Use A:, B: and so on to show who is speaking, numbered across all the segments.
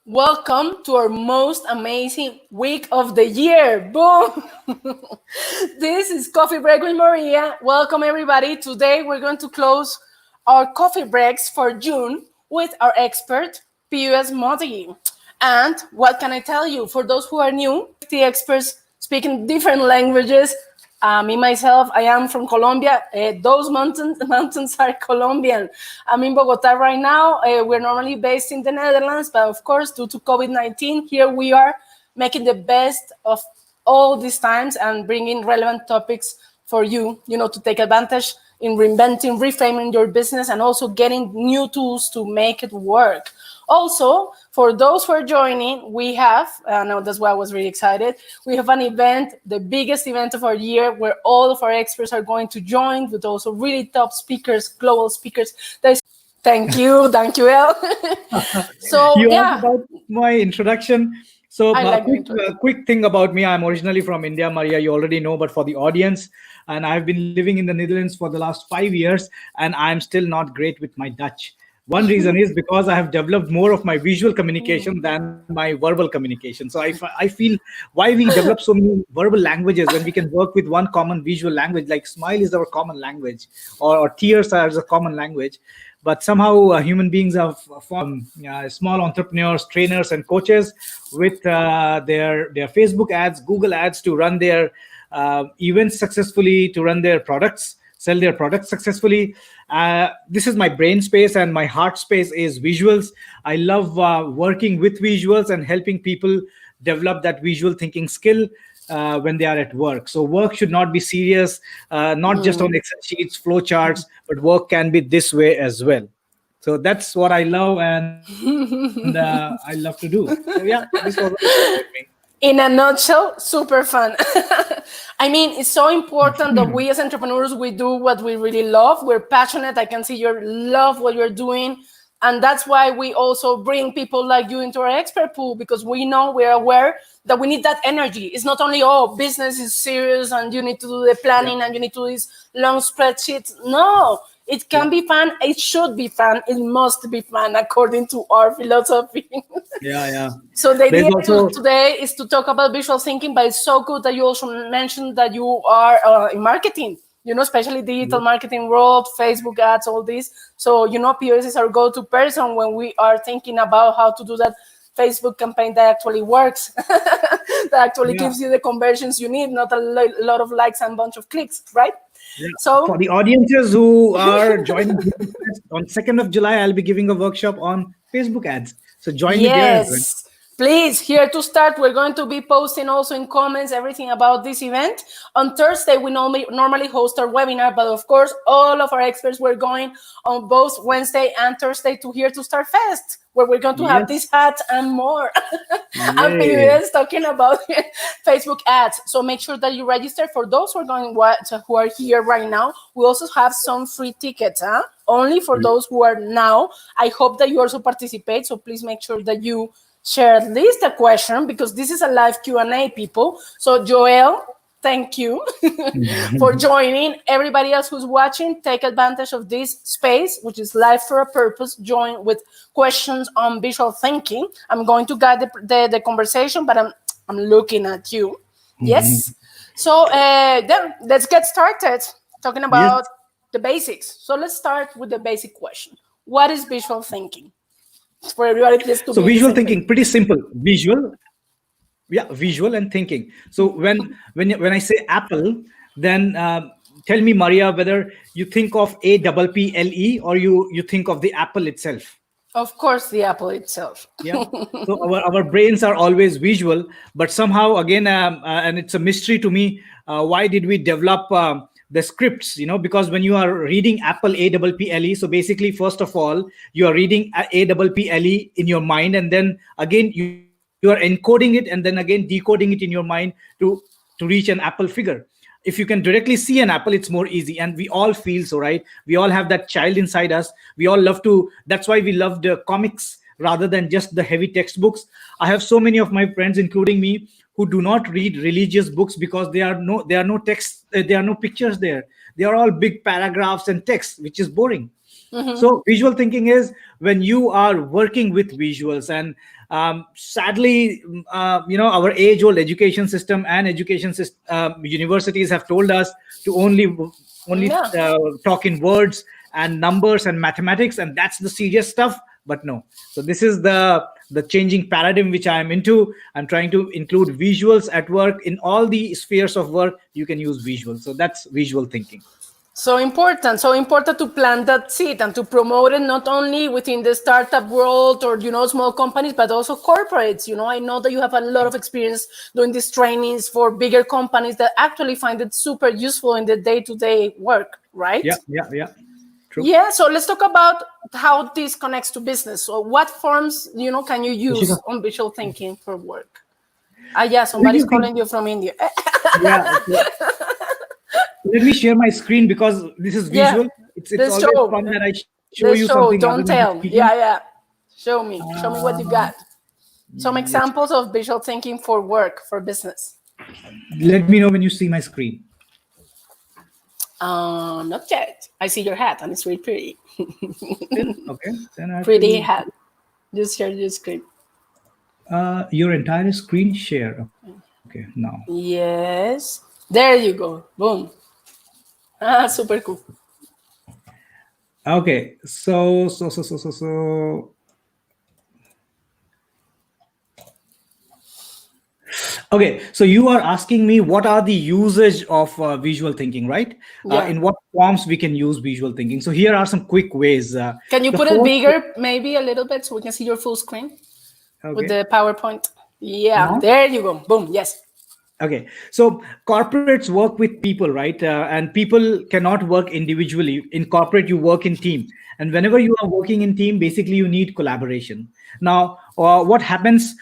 A: Welcome to our most amazing week of the year. Boom! This is Coffee Break with Maria. Welcome, everybody. Today, we're going to close our coffee breaks for June with our expert, P.U.S. Motegi. And what can I tell you? For those who are new, the experts speaking different languages. Me myself, I am from Colombia. Those mountains are Colombian. I'm in Bogota right now. We're normally based in the Netherlands, but of course, due to COVID-19, here we are making the best of all these times and bringing relevant topics for you, to take advantage in reinventing, reframing your business, and also getting new tools to make it work. Also, for those who are joining, we have, no, that's why I was really excited, we have an event, the biggest event of our year, where all of our experts are going to join with also really top speakers, global speakers. Thank you, El. So,
B: you
A: yeah.
B: asked about my introduction. So, quick thing about me. I'm originally from India, Maria, you already know, but for the audience, and I've been living in the Netherlands for the last 5 years, and I'm still not great with my Dutch. One reason is because I have developed more of my visual communication than my verbal communication. So I feel why we develop so many verbal languages when we can work with one common visual language, like smile is our common language, or tears are a common language. But somehow human beings have formed small entrepreneurs, trainers, and coaches with their Facebook ads, Google ads to run their events successfully, to run their products, sell their products successfully. This is my brain space, and my heart space is visuals. I love working with visuals and helping people develop that visual thinking skill when they are at work. So work should not be serious, not just on Excel sheets, flow charts, but work can be this way as well. So that's what I love, and I love to do. So yeah, this was with me.
A: In a nutshell, super fun. I mean, it's so important that we as entrepreneurs, we do what we really love. We're passionate. I can see you love what you're doing. And that's why we also bring people like you into our expert pool, because we're aware that we need that energy. It's not only, business is serious and you need to do the planning and you need to do these long spreadsheets. No, it can be fun. It should be fun. It must be fun according to our philosophy.
B: Yeah.
A: So the idea today is to talk about visual thinking, but it's so good that you also mentioned that you are in marketing, especially digital marketing world, Facebook ads, all this. So, POS is our go-to person when we are thinking about how to do that Facebook campaign that actually works, that actually gives you the conversions you need, not a lot of likes and a bunch of clicks, right?
B: Yeah. So for the audiences who are joining on 2nd of July, I'll be giving a workshop on Facebook ads. So join me there.
A: Yes, please, here to start, we're going to be posting also in comments everything about this event. On Thursday, we normally host our webinar, but of course, all of our experts were going on both Wednesday and Thursday to Here to Start Fest, where we're going to have this hat and more. And PUS talking about Facebook ads. So make sure that you register. For those who are here right now, we also have some free tickets, only for those who are now. I hope that you also participate. So please make sure that you share at least a question, because this is a live Q&A, people. So Joel, thank you for joining. Everybody else who's watching, take advantage of this space, which is live for a purpose. Join with questions on visual thinking. I'm going to guide the conversation, but I'm looking at you. Yes. So then let's get started talking about the basics. So let's start with the basic question. What is visual thinking? For everybody,
B: so visual thinking, pretty simple. Visual and thinking. So when I say Apple, then tell me, Maria, whether you think of APPLE or you think of the Apple itself.
A: Of course, the Apple itself.
B: Yeah. So our brains are always visual, but somehow again, and it's a mystery to me, why did we develop the scripts? Because when you are reading Apple APPLE, so basically, first of all, you are reading APPLE in your mind, and then again you are encoding it and then again decoding it in your mind to reach an Apple figure. If you can directly see an apple, it's more easy, and we all feel so, right? We all have that child inside us. We all love to. That's why we love the comics rather than just the heavy textbooks. I have so many of my friends, including me, who do not read religious books because there are no text, there are no pictures there. They are all big paragraphs and text, which is boring. So visual thinking is when you are working with visuals. And sadly, our age-old education system and universities have told us to only talk in words and numbers and mathematics, and that's the serious stuff. But no. So this is the changing paradigm which I am into. I'm trying to include visuals at work. In all the spheres of work, you can use visuals. So that's visual thinking.
A: So important to plant that seed and to promote it not only within the startup world or small companies, but also corporates. I know that you have a lot of experience doing these trainings for bigger companies that actually find it super useful in the day-to-day work, right?
B: Yeah. True.
A: Yeah. So let's talk about how this connects to business. So what forms can you use on visual thinking for work? Yeah, somebody's calling you from India.
B: Yeah. Let me share my screen because this is visual. It's always fun that I show you something.
A: Don't tell. Yeah. Show me what you got. Some examples of visual thinking for work, for business.
B: Let me know when you see my screen.
A: Not yet. I see your hat and it's really pretty.
B: Okay. Then
A: pretty hat. Just share your screen.
B: Your entire screen share. Okay, now.
A: Yes. There you go. Boom. Super cool.
B: Okay, so okay, so you are asking me what are the usage of visual thinking, right? In what forms we can use visual thinking. So here are some quick ways.
A: Can you put it bigger, maybe a little bit, so we can see your full screen with the PowerPoint? Yeah, there you go. Boom. Yes.
B: Okay, so corporates work with people, right? And people cannot work individually. In corporate, you work in team. And whenever you are working in team, basically you need collaboration. Now, what happens,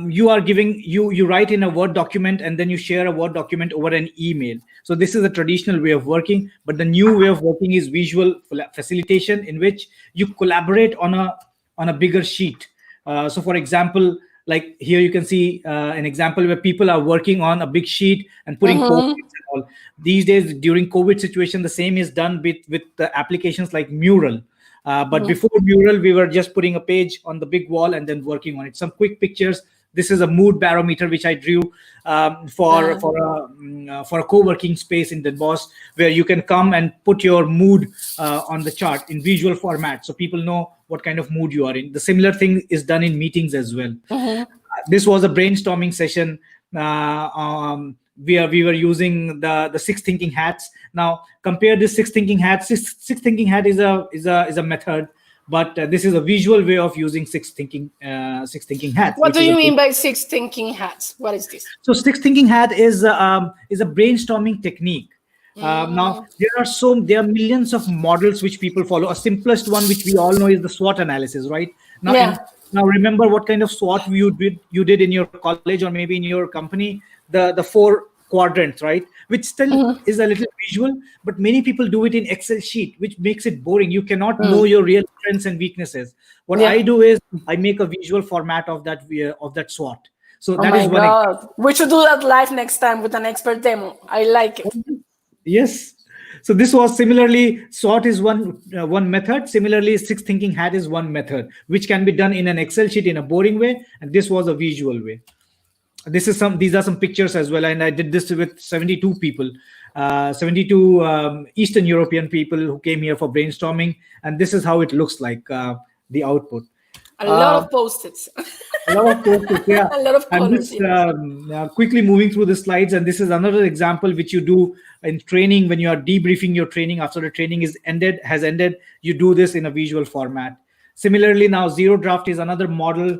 B: you write in a Word document and then you share a Word document over an email. So this is a traditional way of working, but the new way of working is visual facilitation, in which you collaborate on a bigger sheet. So for example, like here you can see an example where people are working on a big sheet and putting post-its and all. These days during COVID situation, the same is done with the applications like Mural. But before Mural, we were just putting a page on the big wall and then working on it. Some quick pictures. This is a mood barometer which I drew for a co-working space in Den Bosch, where you can come and put your mood on the chart in visual format, so people know what kind of mood you are in. The similar thing is done in meetings as well. This was a brainstorming session. We were using the 6 thinking hats. Now compare this 6 thinking hats. Six thinking hat is a method, but this is a visual way of using 6 thinking hats.
A: What do you mean by 6 thinking hats? What is this?
B: So 6 thinking hat is a brainstorming technique. Now there are millions of models which people follow. A simplest one which we all know is the SWOT analysis, right? Now remember what kind of SWOT you did in your college or maybe in your company, the 4 quadrants, right? Which still is a little visual, but many people do it in Excel sheet, which makes it boring. You cannot know your real strengths and weaknesses. What I do is I make a visual format of that SWOT. So that is one.
A: We should do that live next time with an expert demo. I like it.
B: Yes. So this was similarly, SWOT is one method. Similarly, 6 thinking hat is one method, which can be done in an Excel sheet in a boring way. And this was a visual way. These are some pictures as well. And I did this with 72 people, 72 Eastern European people who came here for brainstorming. And this is how it looks like, the output.
A: A lot of post-its.
B: A lot of post-its, yeah.
A: A lot of colors.
B: Quickly moving through the slides, and this is another example which you do in training when you are debriefing your training after the training has ended. You do this in a visual format. Similarly, now Zero Draft is another model.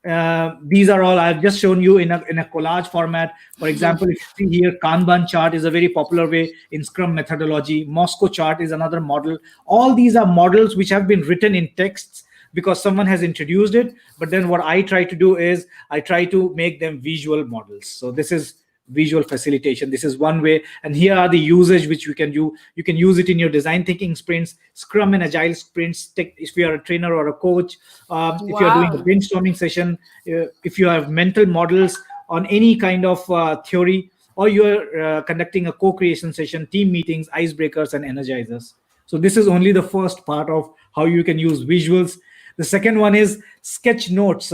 B: These are all I've just shown you in a collage format. For example, if you see here, Kanban chart is a very popular way in Scrum methodology. Moscow chart is another model. All these are models which have been written in texts because someone has introduced it. But then what I try to do is I try to make them visual models. So this is visual facilitation. This is one way. And here are the usage which you can do. You can use it in your design thinking sprints, Scrum and Agile sprints. If you are a trainer or a coach, if you're doing a brainstorming session, if you have mental models on any kind of theory, or you're conducting a co-creation session, team meetings, icebreakers, and energizers. So this is only the first part of how you can use visuals. The second one is sketch notes.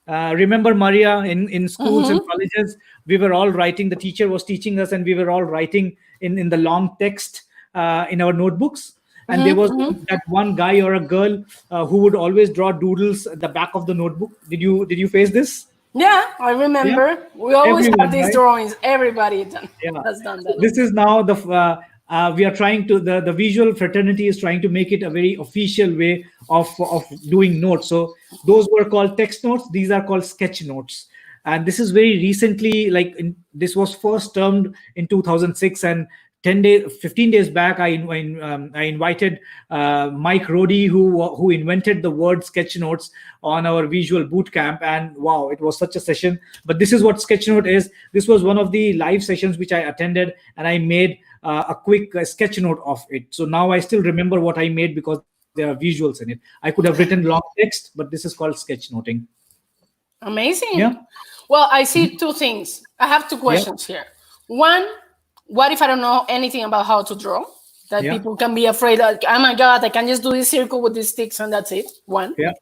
B: Remember, Maria, in schools and colleges, we were all writing, the teacher was teaching us, and we were all writing in the long text in our notebooks. And there was that one guy or a girl who would always draw doodles at the back of the notebook. Did you face this?
A: Yeah, I remember. Yeah. We always have these drawings. Everybody has done that.
B: This is now we are trying to, the visual fraternity is trying to make it a very official way of doing notes. So those were called text notes. These are called sketch notes. And this is very recently, this was first termed in 2006, and 15 days back, I invited Mike Rohde, who invented the word sketch notes, on our visual boot camp. And wow, it was such a session. But this is what sketch note is. This was one of the live sessions which I attended, and I made a quick sketch note of it. So now I still remember what I made because there are visuals in it. I could have written long text, but this is called sketch noting.
A: Amazing. Yeah. Well, I see two things. I have two questions here. One, what if I don't know anything about how to draw? That people can be afraid of, oh my God, I can just do this circle with these sticks and that's it. One. Yeah.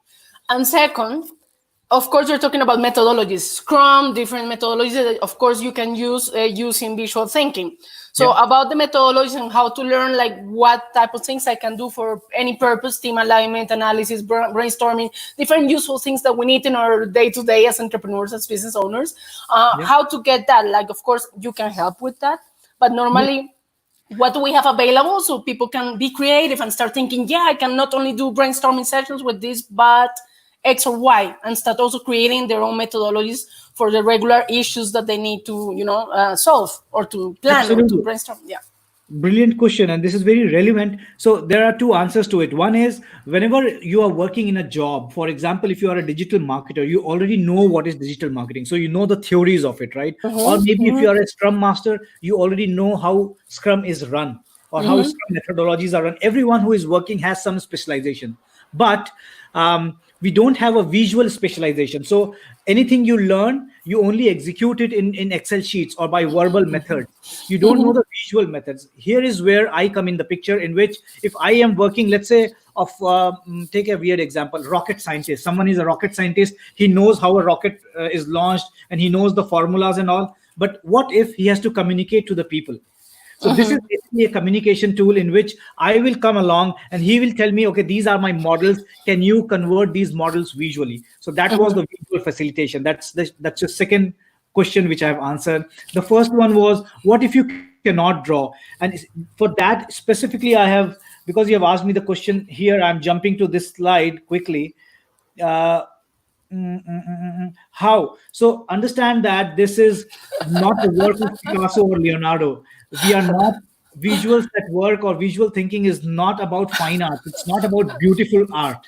A: And second, of course, you're talking about methodologies, Scrum, different methodologies that, of course, you can use using visual thinking. So about the methodologies and how to learn, like what type of things I can do for any purpose, team alignment, analysis, brainstorming, different useful things that we need in our day-to-day as entrepreneurs, as business owners, how to get that. Like, of course, you can help with that. But normally, what do we have available so people can be creative and start thinking, I can not only do brainstorming sessions with this, but X or Y, and start also creating their own methodologies for the regular issues that they need to, solve or to plan or to brainstorm. Yeah.
B: Brilliant question. And this is very relevant. So there are two answers to it. One is, whenever you are working in a job, for example, if you are a digital marketer, you already know what is digital marketing. So you know the theories of it, right? Or maybe if you are a Scrum master, you already know how Scrum is run or how Scrum methodologies are run. Everyone who is working has some specialization. But we don't have a visual specialization. So anything you learn, you only execute it in Excel sheets or by verbal methods. You don't know the visual methods. Here is where I come in the picture, in which if I am working, let's say, take a weird example, rocket scientist. Someone is a rocket scientist. He knows how a rocket is launched and he knows the formulas and all. But what if he has to communicate to the people? So this is basically a communication tool in which I will come along and he will tell me, okay, these are my models. Can you convert these models visually? So that was the visual facilitation. That's the second question which I have answered. The first one was, what if you cannot draw? And for that specifically, I have, because you have asked me the question here, I'm jumping to this slide quickly. How? So understand that this is not the work of Picasso or Leonardo. We are not visuals that work, or visual thinking is not about fine art. It's not about beautiful art.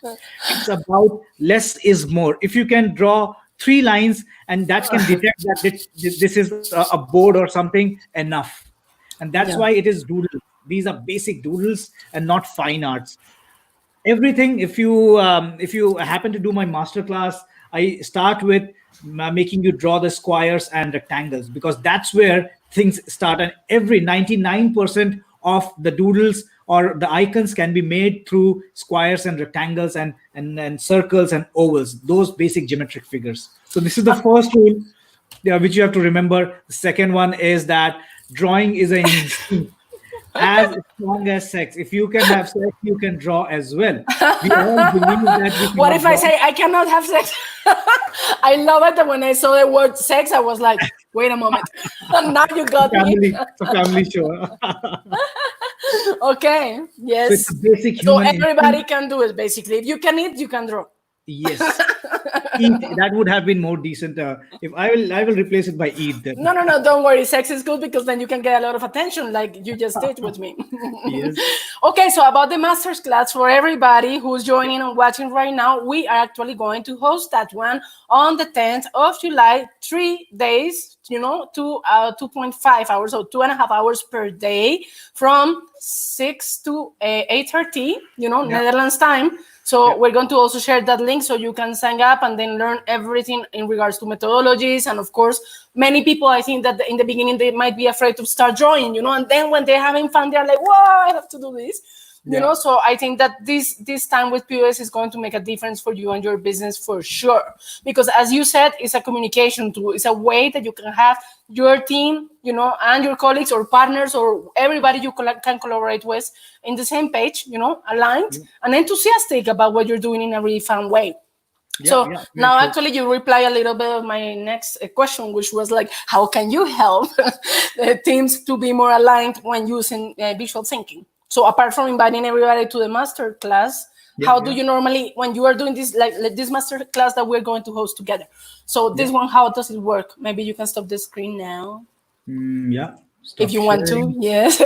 B: It's about less is more. If you can draw 3 lines and that can detect that this is a board or something, enough. And that's why it is doodles. These are basic doodles and not fine arts. Everything, if you happen to do my masterclass, I start with making you draw the squares and rectangles, because that's where things start. And every 99% of the doodles or the icons can be made through squares and rectangles and circles and ovals, those basic geometric figures. So this is the first rule which you have to remember. The second one is that drawing is an instinct. As strong as sex. If you can have sex, you can draw as well. We all believe that.
A: What if I say I cannot have sex? I love it that when I saw the word sex, I was like, wait a moment. Now you got me.
B: It's a family show.
A: Okay. Yes.
B: So it's a basic
A: so everybody can do it, basically. If you can eat, you can draw.
B: Yes. Eat, that would have been more decent. If I will replace it by eat then.
A: No, don't worry. Sex is good because then you can get a lot of attention, like you just did with me.
B: Yes.
A: Okay, so about the master's class, for everybody who's joining and watching right now, we are actually going to host that one on the 10th of July, 3 days, 2.5 hours, so 2.5 hours per day from 6 to 8:30, Netherlands time. So we're going to also share that link so you can sign up and then learn everything in regards to methodologies. And of course, many people, I think that in the beginning, they might be afraid to start drawing, and then when they're having fun, they're like, whoa, I have to do this. You know, so I think that this time with POS is going to make a difference for you and your business for sure, because as you said, it's a communication tool. It's a way that you can have your team, you know, and your colleagues or partners or everybody you can collaborate with in the same page, you know, aligned and enthusiastic about what you're doing in a really fun way. Now actually you reply a little bit of my next question, which was like, how can you help the teams to be more aligned when using visual thinking? So apart from inviting everybody to the master class, how do you normally, when you are doing this, like this master class that we're going to host together? So this one, how does it work? Maybe you can stop the screen now. If you want to, yes.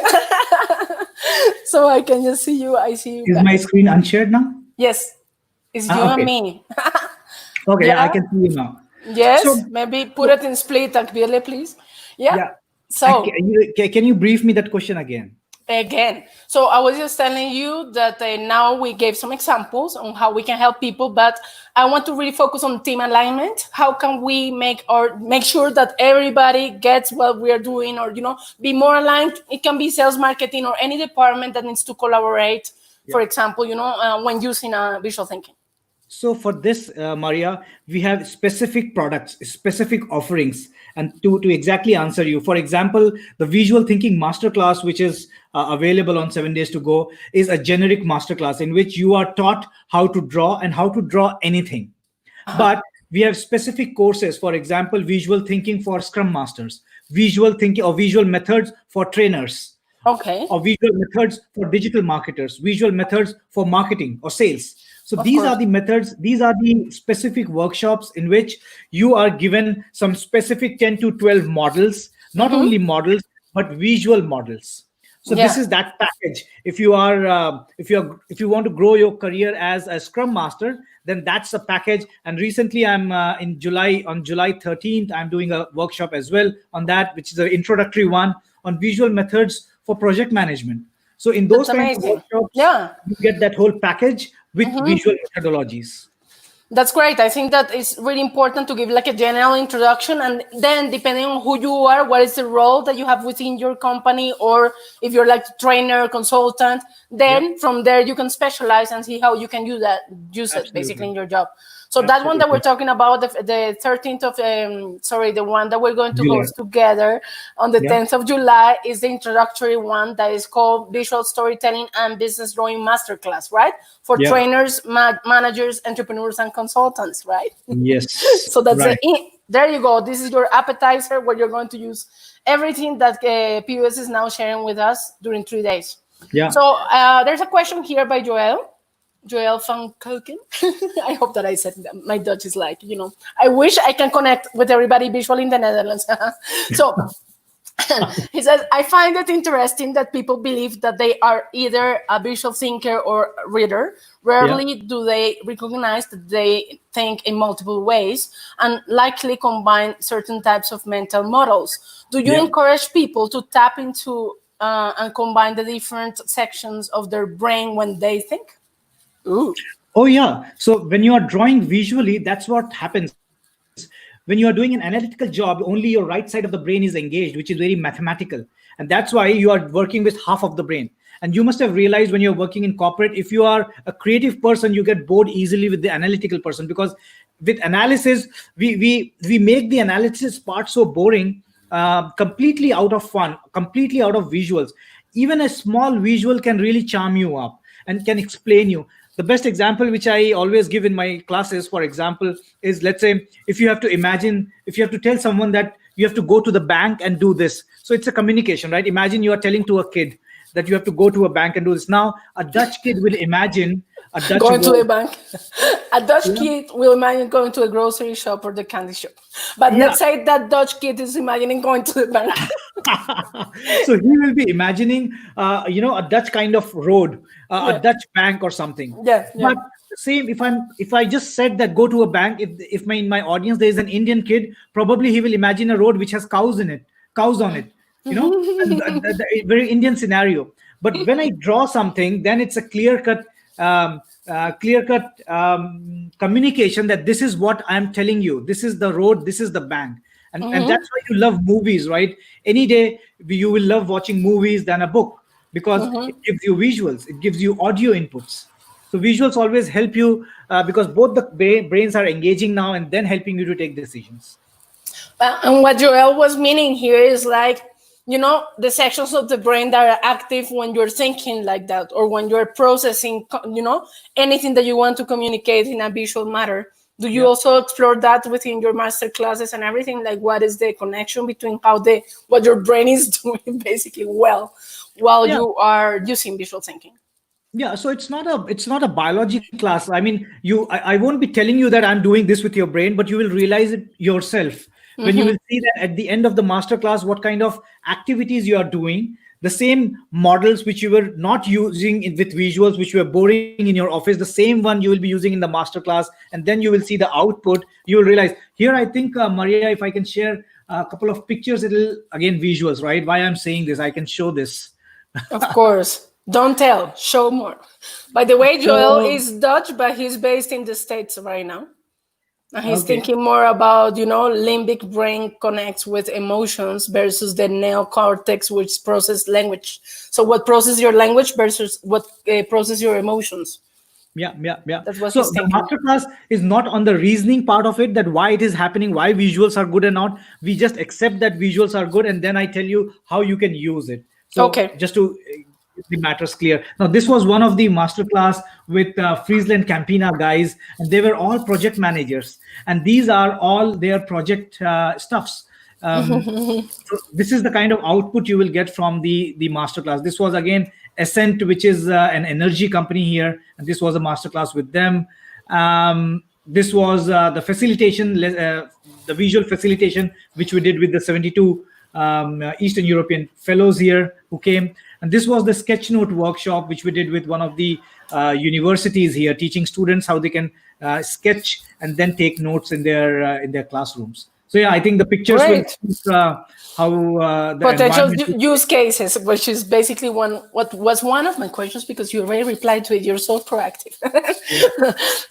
A: So I can just see you. I see you.
B: Is my screen unshared now?
A: Yes. It's you and me.
B: Okay, I can see you now.
A: Yes, so, maybe put it in split and clearly, please. So
B: can you brief me that question again?
A: So I was just telling you that now we gave some examples on how we can help people, but I want to really focus on team alignment. How can we make sure that everybody gets what we are doing, or, you know, be more aligned? It can be sales, marketing, or any department that needs to collaborate, for example, you know, when using visual thinking.
B: So for this, Maria, we have specific products, specific offerings. And to exactly answer you, for example, the Visual Thinking Masterclass, which is available on 7 Days to Go, is a generic masterclass in which you are taught how to draw and how to draw anything. But we have specific courses, for example, Visual Thinking for Scrum Masters, Visual Thinking or Visual Methods for trainers. Or visual methods for digital marketers, visual methods for marketing or sales. So these are the methods, these are the specific workshops in which you are given some specific 10 to 12 models, not only models, but visual models. So this is that package. If you are, if you want to grow your career as a Scrum Master, then that's a package. And recently I'm on July 13th, I'm doing a workshop as well on that, which is an introductory one on visual methods for project management. So in those kinds of workshops, you get that whole package with visual methodologies.
A: That's great. I think that it's really important to give like a general introduction, and then depending on who you are, what is the role that you have within your company, or if you're like trainer, consultant, then from there you can specialize and see how you can use it basically in your job. So that one that we're talking about, the 13th of, the one that we're going to host together on the 10th of July is the introductory one that is called Visual Storytelling and Business Drawing Masterclass, right? For trainers, managers, entrepreneurs, and consultants, right?
B: Yes.
A: So that's there you go. This is your appetizer where you're going to use everything that POS is now sharing with us during 3 days. So there's a question here by Joel van Koken. I hope that I said that. My Dutch is like, you know, I wish I can connect with everybody visually in the Netherlands. So he says, I find it interesting that people believe that they are either a visual thinker or a reader. Rarely do they recognize that they think in multiple ways and likely combine certain types of mental models. Do you encourage people to tap into and combine the different sections of their brain when they think? Ooh.
B: Oh, yeah. So when you are drawing visually, that's what happens. When you are doing an analytical job, only your right side of the brain is engaged, which is very mathematical. And that's why you are working with half of the brain. And you must have realized when you're working in corporate, if you are a creative person, you get bored easily with the analytical person, because with analysis, we make the analysis part so boring, completely out of fun, completely out of visuals. Even a small visual can really charm you up and can explain you. The best example, which I always give in my classes, for example, is, let's say, if you have to tell someone that you have to go to the bank and do this. So it's a communication, right? Imagine you are telling to a kid that you have to go to a bank and do this. Now, a Dutch kid will imagine
A: going to a bank. A Dutch kid will imagine going to a grocery shop or the candy shop. But let's say that Dutch kid is imagining going to the bank.
B: So he will be imagining, a Dutch kind of road, a Dutch bank or something. But same, if I just said that go to a bank, if in my audience there is an Indian kid, probably he will imagine a road which has cows on it, a very Indian scenario. But when I draw something, then it's a clear-cut communication that this is what I'm telling you. This is the road. This is the bank. And that's why you love movies, right? Any day you will love watching movies than a book. because it gives you visuals, it gives you audio inputs. So visuals always help you because both the brains are engaging now and then helping you to take decisions.
A: And what Joel was meaning here is like, the sections of the brain that are active when you're thinking like that, or when you're processing, anything that you want to communicate in a visual matter. Do you also explore that within your master classes and everything? Like, what is the connection between what your brain is doing basically while you are using visual thinking?
B: Yeah, so it's not a biology class. I mean, I won't be telling you that I'm doing this with your brain, but you will realize it yourself when you will see that at the end of the master class what kind of activities you are doing. The same models which you were not using with visuals, which you were boring in your office, the same one you will be using in the master class, and then you will see the output. You will realize here. I think Maria, if I can share a couple of pictures, it'll again visuals, right? Why I'm saying this, I can show this.
A: Of course. Don't tell, show more. By the way, Joel is Dutch, but he's based in the States right now. And he's thinking more about, limbic brain connects with emotions versus the neocortex, which process language. So what processes your language versus what processes your emotions.
B: Yeah. That's what so the masterclass is not on the reasoning part of it, that why it is happening, why visuals are good or not. We just accept that visuals are good, and then I tell you how you can use it. So just to the matters clear. Now, this was one of the masterclass with Friesland Campina guys, and they were all project managers, and these are all their project stuffs. So this is the kind of output you will get from the masterclass. This was again Essent, which is an energy company here, and this was a masterclass with them. This was the facilitation, the visual facilitation, which we did with the 72 Eastern European fellows here who came. And this was the sketchnote workshop, which we did with one of the universities here, teaching students how they can sketch and then take notes in their classrooms. So yeah, I think the pictures will how the
A: potential use cases, which is basically what was one of my questions, because you already replied to it. You're so proactive.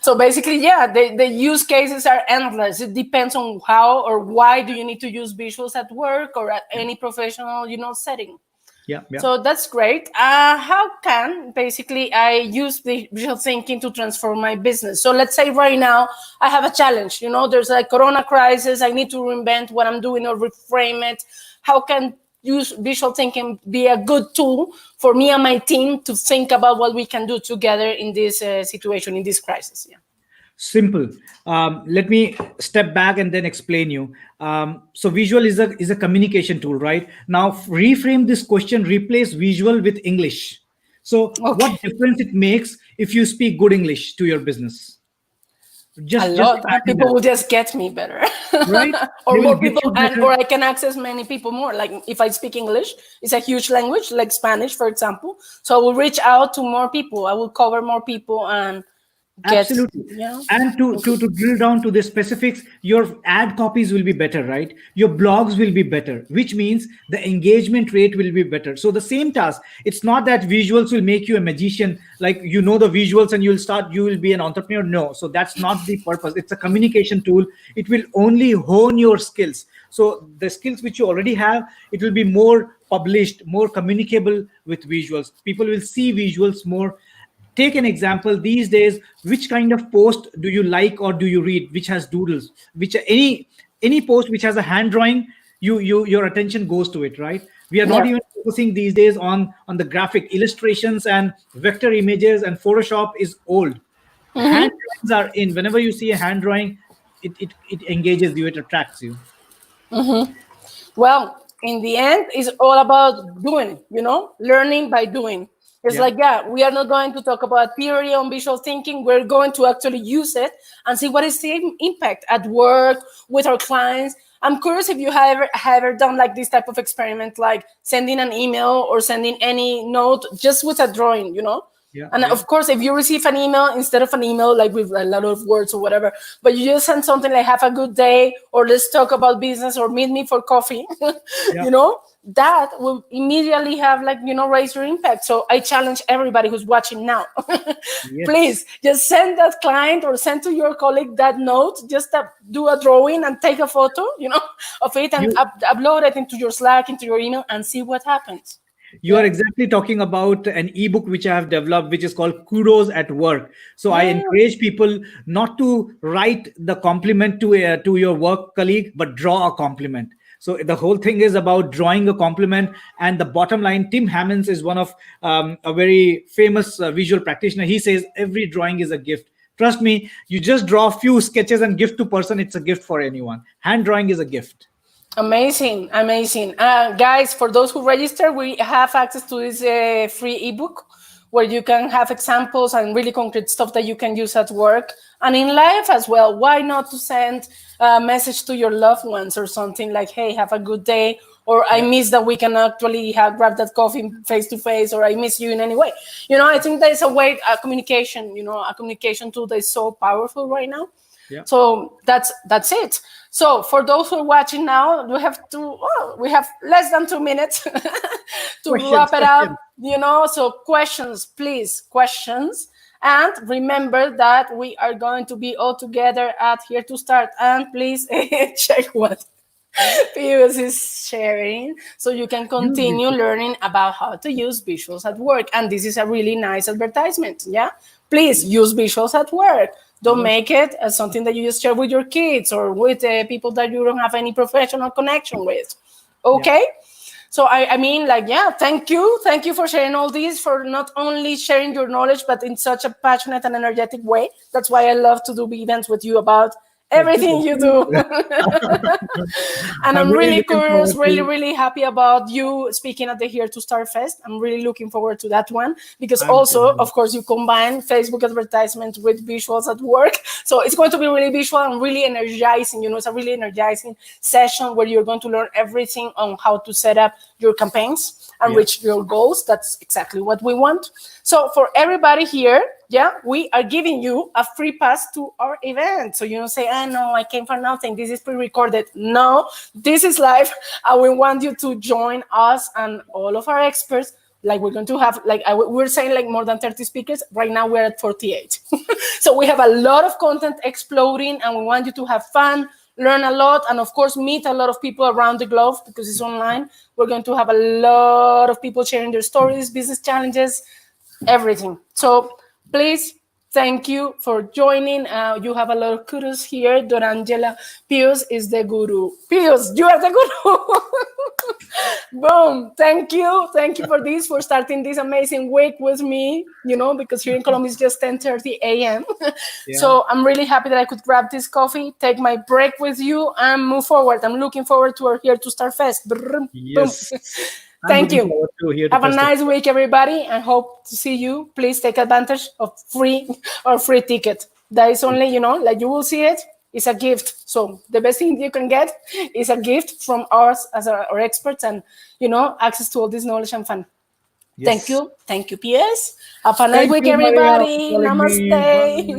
A: So basically, the use cases are endless. It depends on how or why do you need to use visuals at work or at any professional, setting.
B: Yeah.
A: So that's great. How can basically I use the visual thinking to transform my business? So let's say right now I have a challenge. There's a corona crisis. I need to reinvent what I'm doing or reframe it. How can use visual thinking be a good tool for me and my team to think about what we can do together in this situation, in this crisis? Yeah.
B: Simple. Let me step back and then explain you. So visual is a communication tool, right? Now reframe this question, replace visual with English. So what difference it makes if you speak good English to your business?
A: A lot. People will just get me better,
B: right?
A: Or more people, or I can access many people more. Like if I speak English, it's a huge language, like Spanish, for example. So I will reach out to more people. I will cover more people and
B: absolutely. And to drill down to the specifics, your ad copies will be better, right? Your blogs will be better, which means the engagement rate will be better. So the same task, it's not that visuals will make you a magician, like the visuals and you will be an entrepreneur. No, so that's not the purpose. It's a communication tool. It will only hone your skills. So the skills which you already have, it will be more published, more communicable with visuals. People will see visuals more. Take an example. These days, which kind of post do you like or do you read which has doodles? Which any post which has a hand drawing, your attention goes to it, right? We are not even focusing these days on the graphic illustrations and vector images, and Photoshop is old. Hand drawings are in. Whenever you see a hand drawing, it engages you, it attracts you.
A: Well, in the end, it's all about doing, learning by doing. It's we are not going to talk about theory on visual thinking. We're going to actually use it and see what is the impact at work with our clients. I'm curious if you have ever done like this type of experiment, like sending an email or sending any note just with a drawing, Of course, if you receive an email, instead of an email like with a lot of words or whatever, but you just send something like "have a good day" or "let's talk about business" or "meet me for coffee," that will immediately have raise your impact. So I challenge everybody who's watching now, please just send that client or send to your colleague that note, just do a drawing and take a photo, of it and upload it into your Slack, into your email, and see what happens.
B: You are exactly talking about an ebook which I have developed, which is called Kudos at Work. So I encourage people not to write the compliment to your work colleague, but draw a compliment. So the whole thing is about drawing a compliment. And the bottom line, Tim Hammonds is one of a very famous visual practitioner. He says every drawing is a gift. Trust me, you just draw a few sketches and give to person. It's a gift for anyone. Hand drawing is a gift.
A: Amazing, amazing. Guys, for those who register, we have access to this free ebook where you can have examples and really concrete stuff that you can use at work and in life as well. Why not to send a message to your loved ones or something like, hey, have a good day, or I miss that we can actually grab that coffee face to face, or I miss you in any way. I think there's a way, a communication tool that is so powerful right now. Yeah. So that's it. So for those who are watching now, we have less than 2 minutes to wrap it up. So questions, please, questions. And remember that we are going to be all together at Here to Start. And please check what Pius is sharing so you can continue learning about how to use visuals at work. And this is a really nice advertisement. Yeah, please use visuals at work. Don't make it as something that you just share with your kids or with people that you don't have any professional connection with. Okay. Yeah. So I mean, thank you for sharing all this, for not only sharing your knowledge, but in such a passionate and energetic way. That's why I love to do events with you about everything you do. And I'm really curious, really happy about you speaking at the Here to Start Fest. I'm really looking forward to that one because of course, you combine Facebook advertisements with visuals at work. So it's going to be really visual and really energizing. It's a really energizing session where you're going to learn everything on how to set up your campaigns and reach your goals. That's exactly what we want. So for everybody here, we are giving you a free pass to our event. So you don't say, no, I came for nothing. This is pre-recorded. No, this is live. And we want you to join us and all of our experts. Like we're going to have, we're saying more than 30 speakers. Right now we're at 48. So we have a lot of content exploding and we want you to have fun, learn a lot, and of course, meet a lot of people around the globe because it's online. We're going to have a lot of people sharing their stories, business challenges, everything. So please, thank you for joining. You have a lot of kudos here. Dorangela, Pius is the guru. Pius, you are the guru. Boom. Thank you for starting this amazing week with me, because here in Colombia it's just 10:30 a.m. So I'm really happy that I could grab this coffee, take my break with you, and move forward. I'm looking forward to our Here to Start Fest.
B: Yes.
A: Thank you. Have a nice week, everybody, and hope to see you. Please take advantage of free ticket. That is only, you will see it. It's a gift. So the best thing you can get is a gift from us as our experts and, access to all this knowledge and fun. Yes. Thank you. Thank you, PS. Have a nice week, everybody. Namaste.